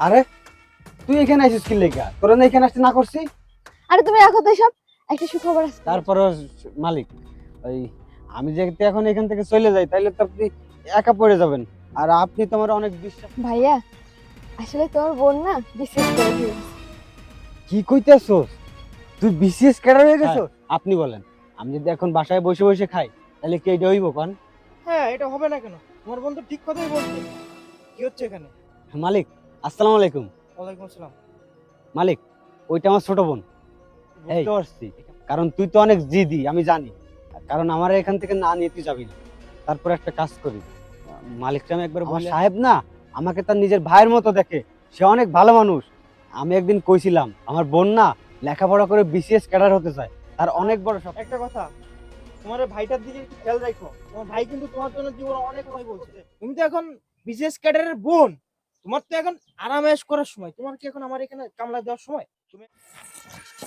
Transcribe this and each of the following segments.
আরে তুই এখানে আইছিস কি লেগা? তোরা না এখানে আসতে না করছি? আরে তুমি রাখো তো এসব, একটা সুখবর আছে। তারপরও মালিক, ওই আমি যেহেতু এখন এখান থেকে চলে যাই তাইলে তো আপনি একা পড়ে যাবেন। আর আপনি তো আমার অনেক বিশ্বাস। ভাইয়া, আসলে তোমার বোন না বিশেষ করে দিয়েছে। কি কইতেছস? তুই বিসিএস ক্যাডার হয়ে গেছস? আপনি বলেন, আমি যদি এখন বাসায় বসে বসে খাই তাহলে কি এটা হইব কোন? হ্যাঁ, এটা হবে না কেন? তোমার বন্ধু ঠিক কথাই বলছে। কি হচ্ছে এখানে? মালিক, আসসালামু আলাইকুম। ওয়ালাইকুম আসসালাম। মালিক, ওইটা আমার ছোট বোন। বুঝতে পারছি, কারণ তুই তো অনেক জিদি আমি জানি। কারণ আমার এখান থেকে না নিয়ে তুই যাবি না। তারপর একটা কাজ করি, মালিকটা আমি একবার বলি, সাহেব না আমাকে তার নিজের ভাইয়ের মতো দেখে, সে অনেক ভালো মানুষ। আমি একদিন কইছিলাম আমার বোন না লেখাপড়া করে বিসিএস ক্যাডার হতে চায়, তার অনেক বড় স্বপ্ন। একটা কথা, তোমার এই ভাইটার দিকে একটু খেয়াল রাখো। তোমার ভাই কিন্তু তোমার জন্য জীবনে অনেক কথা বলছে। তুমি তো এখন বিশেষ ক্যাডারের বোন। তোমার তো এখন আরামেশ করার সময়। তোমার কি এখন আমার এখানে কামলা দেওয়ার সময়? তুমি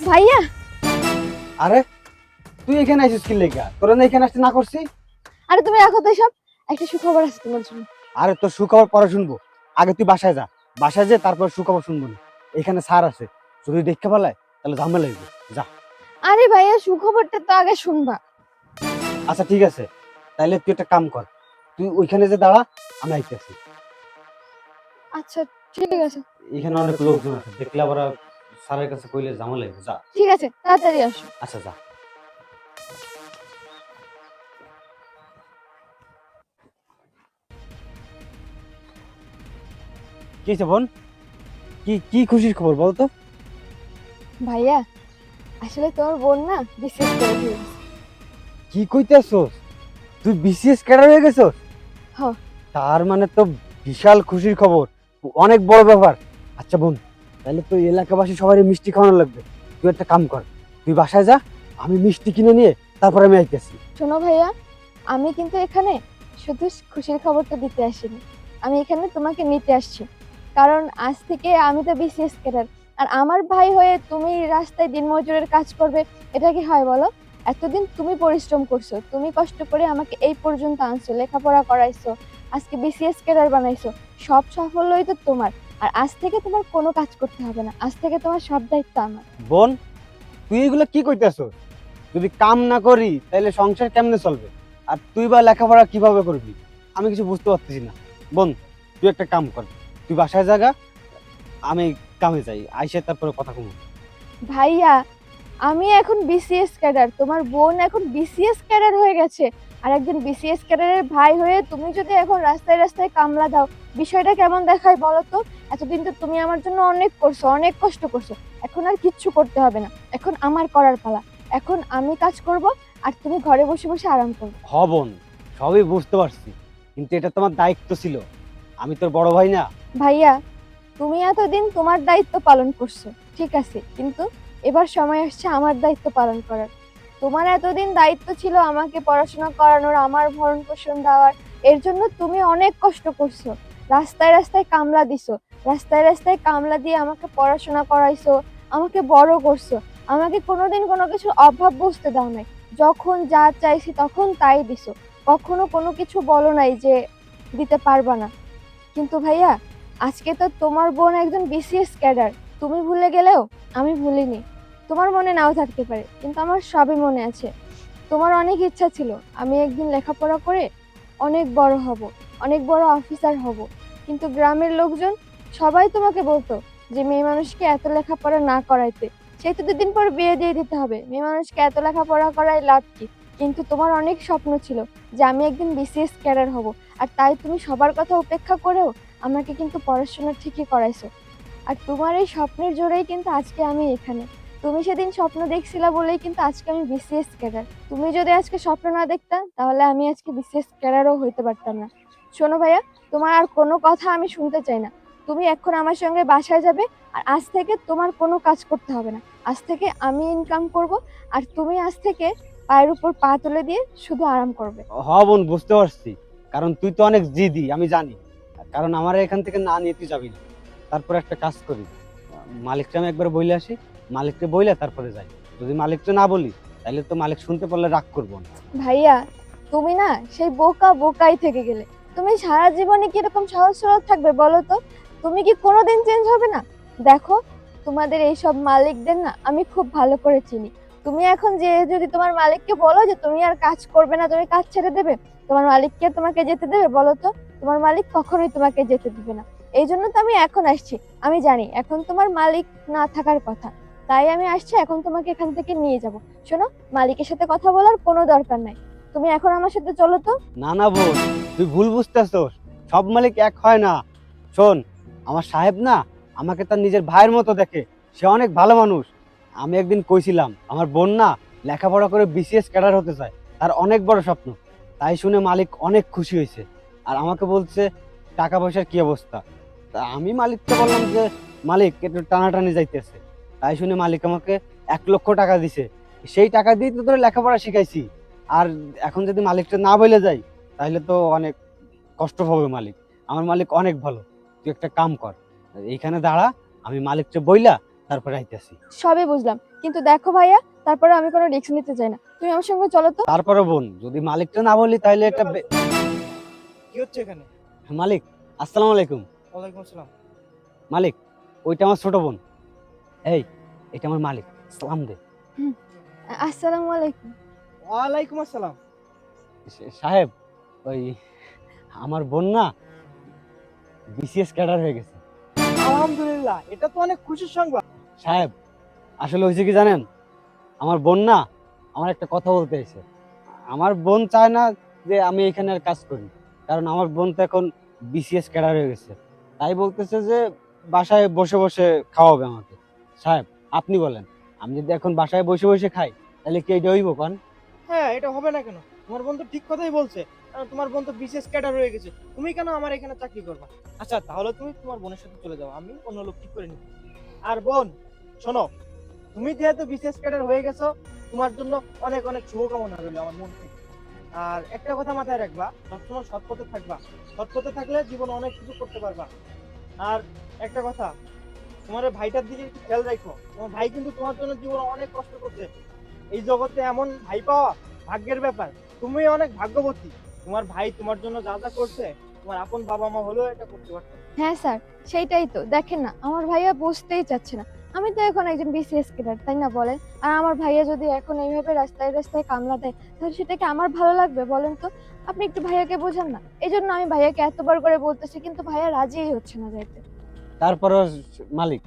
ভাইয়া, আরে তুই এখানে আইছিস কি লেগা? তোরা না এখানে আসতে না করছি? আরে তুমি রাখো তো এসব, একটা সুখবর আছে তোমার জন্য। আরে তোর সুখবর পরে শুনবো, আগে তুই বাসায় যা। বাসায় যা, তারপর সুখবর শুনবো না। এখানে স্যার আছে, যদি দেখতে পালায় তাহলে ঝামেলা হইবে। যা। আরে ভাইয়া, সুখবরটা তো আগে শুনবা। আচ্ছা ঠিক আছে, তাইলে তুই একটা কাম কর, তুই ওইখানে যে দাঁড়া, আমি আইতেছি। আচ্ছা ঠিক আছে। এখানে অনেক লোকজন আছে, দেখলে আবার স্যারের কাছে কইলে ঝামেলা হইবে। যা। ঠিক আছে, তাড়াতাড়ি আসো। আচ্ছা যা। কি হয়েছে বোন? কি কি খুশির খবর বলতো? ভাইয়া, আসলে তোমার বোন না বিশেষ করে দিয়েছে। কি কইতেছস? তুই বিসিএস ক্যাডার হয়ে গেছস? হ্যাঁ। তার মানে তো বিশাল খুশির খবর, অনেক বড় ব্যাপার। আচ্ছা বোন, তাহলে তো এলাকাবাসী সবারই মিষ্টি খাওয়ানো লাগবে। তুই একটা কাম কর, তুই বাসায় যা, আমি মিষ্টি কিনে নিয়ে তারপরে আমি আইতেছি। শোনো ভাইয়া, আমি কিন্তু এখানে শুধু খুশির খবরটা দিতে আসিনি, আমি এখানে তোমাকে নিতে আসছি। কারণ আজ থেকে আমি তো বিসিএস ক্যাডার, আর আমার ভাই হয়ে তুমি রাস্তায় দিনমজুরের কাজ করবে, এটা কি হয় বলো? এতদিন তুমি পরিশ্রম করছো, তুমি কষ্ট করে আমাকে এই পর্যন্ত আনছো, লেখাপড়া করাইছো, আজকে বিসিএস ক্যাডার বানাইছো। সব সাফল্যই তো তোমার। আর আজ থেকে তোমার কোনো কাজ করতে হবে না, আজ থেকে তোমার সব দায়িত্ব আমার। বোন, তুই এগুলো কি কইতেছস? যদি কাম না করি তাহলে সংসার কেমনে চলবে? আর তুই বা লেখাপড়া কিভাবে করবি? আমি কিছু বুঝতে পারতেছি না। বোন, তুই একটা কাম কর, তুই বাসায় জাগা, আমি কামে যাই, আইসে তারপরে কথা কমু। ভাইয়া, আমি এখন বিসিএস ক্যাডার, তোমার বোন এখন বিসিএস ক্যাডার হয়ে গেছে। আর একজন বিসিএস ক্যাডারের ভাই হয়ে তুমি যদি এখন রাস্তায় রাস্তায় কামলা দাও, বিষয়টা কেমন দেখায় বলো তো? এতদিন তো তুমি আমার জন্য অনেক করছো, অনেক কষ্ট করছো। এখন আর কিচ্ছু করতে হবে না, এখন আমার করার পালা। এখন আমি কাজ করব, আর তুমি ঘরে বসে বসে আরাম করবে। হ বোন, সবই বুঝতে পারছি, কিন্তু এটা তোমার দায়িত্ব ছিল। আমি তোর বড় ভাই না? ভাইয়া, তুমি এতদিন তোমার দায়িত্ব পালন করছো, ঠিক আছে, কিন্তু এবার সময় আসছে আমার দায়িত্ব পালন করার। তোমার এতদিন দায়িত্ব ছিল আমাকে পড়াশোনা করানোর, আমার ভরণ পোষণ দেওয়ার। এর জন্য তুমি অনেক কষ্ট করছো, রাস্তায় রাস্তায় কামলা দিছো, রাস্তায় রাস্তায় কামলা দিয়ে আমাকে পড়াশোনা করাইছো, আমাকে বড় করছো। আমাকে কোনোদিন কোনো কিছুর অভাব বুঝতে দাও নাই, যখন যা চাইছি তখন তাই দিছো। কখনো কোনো কিছু বলো নাই যে দিতে পারবা না। কিন্তু ভাইয়া, আজকে তো তোমার বোন একজন বিসিএস ক্যাডার, তুমি ভুলে গেলেও আমি ভুলিনি। তোমার মনে নাও থাকতে পারে, কিন্তু আমার সবই মনে আছে। তোমার অনেক ইচ্ছা ছিল আমি একদিন লেখাপড়া করে অনেক বড় হব, অনেক বড় অফিসার হব। কিন্তু গ্রামের লোকজন সবাই তোমাকে বলতো যে মেয়ে মানুষকে এত লেখাপড়া না করাইতে, সেই তো দুদিন পর বিয়ে দিয়ে দিতে হবে, মেয়ে মানুষকে এত লেখাপড়া করায় লাভ কি? কিন্তু তোমার অনেক স্বপ্ন ছিল যে আমি একদিন বিসিএস ক্যাডার হব। আর তাই তুমি সবার কথা উপেক্ষা করেও আমাকে কিন্তু পড়াশোনা ঠিকই করাইছো। আর তোমার এই স্বপ্নের জোরেই কিন্তু আজকে আমি এখানে। তুমি সেদিন স্বপ্ন দেখছিলা বলেই কিন্তু আজকে আমি বিসিএস ক্যাডার। তুমি যদি আজকে স্বপ্ন না দেখতা, তাহলে আমি আজকে বিসিএস ক্যাডারও হইতে পারতাম না। শোনো ভাইয়া, তোমার আর কোনো কথা আমি শুনতে চাই না। তুমি এখন আমার সঙ্গে বাসায় যাবে, আর আজ থেকে তোমার কোনো কাজ করতে হবে না। আজ থেকে আমি ইনকাম করব, আর তুমি আজ থেকে পায়ের উপর পা তুলে দিয়ে শুধু আরাম করবে। হ বোন, বুঝতে পারছি, কারণ তুই তো অনেক জিদি আমি জানি। কারণ আমার এখান থেকে না নিয়ে তুই যাবি না। তারপর একটা কাজ করি, মালিককে আমি একবার বইলে আসি, মালিককে বইলে তারপরে যাই। যদি মালিককে না বলি তাহলে তো মালিক শুনতে পারলে রাগ করবো না। ভাইয়া, তুমি না সেই বোকা বোকাই থেকে গেলে। তুমি সারা জীবনে কিরকম সহজ সরল থাকবে বলো তো? তুমি কি কোনোদিন চেঞ্জ হবে না? দেখো, তোমাদের এইসব মালিকদের না আমি খুব ভালো করে চিনি। তুমি এখন যে যদি তোমার মালিককে বলো যে তুমি আর কাজ করবে না, তুমি কাজ ছেড়ে দেবে, তোমার মালিককে তোমাকে যেতে দেবে বলো তো? তোমার মালিক কখনোই তোমাকে যেতে দিবে না। এই জন্য তো আমি এখন আসছি। আমি জানি এখন তোমার মালিক না থাকার কথা, তাই আমি আসছি এখন তোমাকে এখান থেকে নিয়ে যাব। শোনো, মালিকের সাথে কথা বলার কোনো দরকার নাই, তুমি এখন আমার সাথে চলো তো। না না বোন, তুই ভুল বুঝতেছস, সব মালিক এক হয় না। শোন, আমার সাহেব না আমাকে তার নিজের ভাইয়ের মতো দেখে, সে অনেক ভালো মানুষ। আমি একদিন কইছিলাম আমার বোন না লেখাপড়া করে বিসিএস ক্যাডার হতে চায়, তার অনেক বড় স্বপ্ন। তাই শুনে মালিক অনেক খুশি হয়েছে, আর আমাকে বলছে টাকা পয়সার কি অবস্থা। তা আমি মালিককে বললাম যে মালিক একটু টানাটানি যাইতেছে। তাই শুনে মালিক আমাকে 1 লক্ষ টাকা দিছে। সেই টাকা দিয়ে তো তোর লেখাপড়া শিখাইছি। আর এখন যদি মালিকটা না বলে যাই তাহলে তো অনেক কষ্ট পাবে মালিক। আমার মালিক অনেক ভালো, তুই একটা কাম কর, এইখানে দাঁড়া, আমি মালিককে বইলা তারপরে আইতেছি। সবই বুঝলাম, কিন্তু দেখো ভাইয়া, তারপরে আমি কোনো রিস্ক নিতে চাই না, তুমি আমার সঙ্গে চলো তো। তারপরে বোন, যদি মালিকটা না বলি তাহলে এটা কি হচ্ছে এখানে? মালিক, আসসালামু আলাইকুম। ওয়ালাইকুম আসসালাম। মালিক, ওইটা আমার ছোট বোন। এই, এটা আমার মালিক, সালাম দে। আসসালামু আলাইকুম। ওয়ালাইকুম আসসালাম। সাহেব, ওই আমার বোন না বিসিএস ক্যাডার হয়ে গেছে। আলহামদুলিল্লাহ, এটা তো অনেক খুশির সংবাদ। সাহেব, আসলে হয়েছে কি জানেন, আমার বোন না আমার একটা কথা বলতে এসে, আমার বোন চায় না যে আমি এখানে আর কাজ করি, কারণ আমার বোন তো এখন বিসিএস ক্যাডার হয়ে গেছে। তাই বলতেছে যে বাসায় বসে বসে খাওয়াবে আমাকে। সাহেব, আপনি বলেন, আমি যদি এখন বাসায় বসে বসে খাই তাহলে কি এটা হইব কন? হ্যাঁ, এটা হবে না কেন? তোমার বোন তো ঠিক কথাই বলছে। কারণ তোমার বোন তো বিশেষ ক্যাডার হয়ে গেছে, তুমি কেন আমার এখানে চাকরি করবা? আচ্ছা, তাহলে তুমি তোমার বোনের সাথে চলে যাও, আমি অন্য লোক ঠিক করে নিব। আর বোন, শোনো, তুমি যেহেতু বিশেষ ক্যাডার হয়ে গেছো, তোমার জন্য অনেক অনেক শুভকামনা রইল আমার মন থেকে। আর একটা কথা মাথায় রাখবা, সবসময় সৎ পথে থাকবা। সৎ পথে থাকলে জীবনে অনেক কিছু করতে পারবা। আর একটা কথা, তোমার এই ভাইটার দিকে একটু খেয়াল রাখো। তোমার ভাই কিন্তু তোমার জন্য জীবনে অনেক কষ্ট করছে। এই জগতে এমন ভাই পাওয়া ভাগ্যের ব্যাপার। তুমি অনেক ভাগ্যবতী। তোমার ভাই তোমার জন্য যা যা করছে, তোমার আপন বাবা মা হলেও এটা করতে পারতো না। হ্যাঁ স্যার, সেইটাই তো দেখেন না, আমার ভাইয়া বুঝতেই চাচ্ছে না। আমি তো এখন একজন বিসিএস ক্যাডার, তাই না বলেন? আর আমার ভাইয়া যদি এখন এইভাবে রাস্তায় রাস্তায় কামলা দেয়, তাহলে সেটা কি আমার ভালো লাগবে বলেন তো? আপনি একটু ভাইয়াকে বোঝান না। এই জন্য আমি ভাইয়াকে এতবার করে বলতেছি, কিন্তু ভাইয়া রাজিই হচ্ছে না যাইতে। তারপরে মালিক,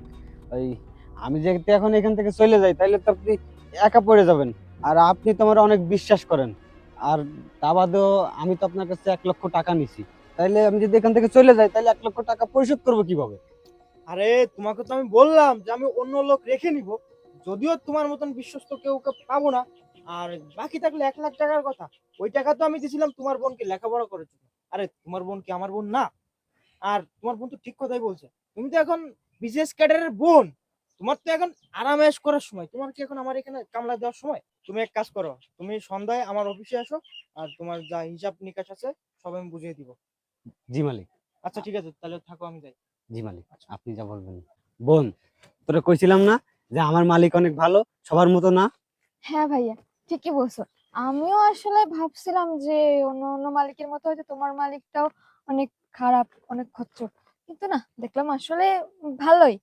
ওই আমি যেহেতু এখন এখান থেকে চলে যাই তাহলে তো আপনি একা পড়ে যাবেন। আর আপনি তো আমার অনেক বিশ্বাস করেন। আর তা বাদেও আমি তো আপনার কাছে 1 লক্ষ টাকা নিছি, তাইলে আমি যদি এখান থেকে চলে যাই তাহলে 1 লক্ষ টাকা পরিশোধ করবো কিভাবে? আরে, তোমাকে তো আমি বললাম যে আমি অন্য লোক রেখে নিব। যদিও তোমার মতন বিশ্বস্ত কেউ পাবো না। আর বাকি থাকলে 1 লাখ টাকার কথা, ওই টাকা তো আমি দিয়েছিলাম তোমার বোনকে লেখাপড়া করার জন্য। আরে, তোমার বোন কি আমার বোন না? আর তোমার বোন তো ঠিক কথাই বলছে। তুমি তো এখন বিশেষ ক্যাডারের বোন। তোমার তো এখন আরামেশ করার সময়। তোমার কি এখন আমার এখানে কামলা দেওয়ার সময়? তুমি এক কাজ করো, তুমি সন্ধ্যায় আমার অফিসে আসো। আর তোমার যা হিসাব নিকাশ আছে সব আমি বুঝিয়ে দিব। জি মালিক। আচ্ছা, ঠিক আছে, তাহলে থাকো, আমি যাই। জি মালিক, আপনি যা বলবেন। বোন, তোরা কইছিলাম না যে আমার মালিক অনেক ভালো, সবার মতো না? হ্যাঁ ভাইয়া, ঠিকই বলছো। আমিও আসলে ভাবছিলাম যে অন্য অন্য মালিকের মতো হয়তো তোমার মালিকটাও অনেক খারাপ, অনেক খচ্চর, কিন্তু না, দেখলাম আসলে ভালোই।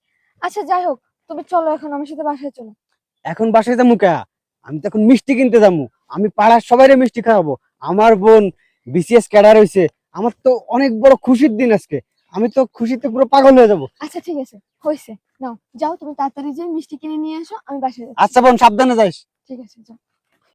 আচ্ছা যাই হোক, তুমি চলো এখন আমার সাথে বাসায় চলো। এখন বাসায় যাবো কে? আমি তো এখন মিষ্টি কিনতে যাবো। আমি পাড়ার সবাইরে মিষ্টি খাওয়াবো। আমার বোন বিসিএস ক্যাডার হইছে, আমার তো অনেক বড় খুশির দিন আজকে। আমি তো খুশিতে পুরো পাগল হয়ে যাবো। আচ্ছা ঠিক আছে, হয়েছে, নাও যাও, তুমি তাড়াতাড়ি যে মিষ্টি কিনে নিয়ে আসো, আমি বাসায় যাচ্ছি। আচ্ছা বোন, সাবধানে যাইস। ঠিক আছে, যাও।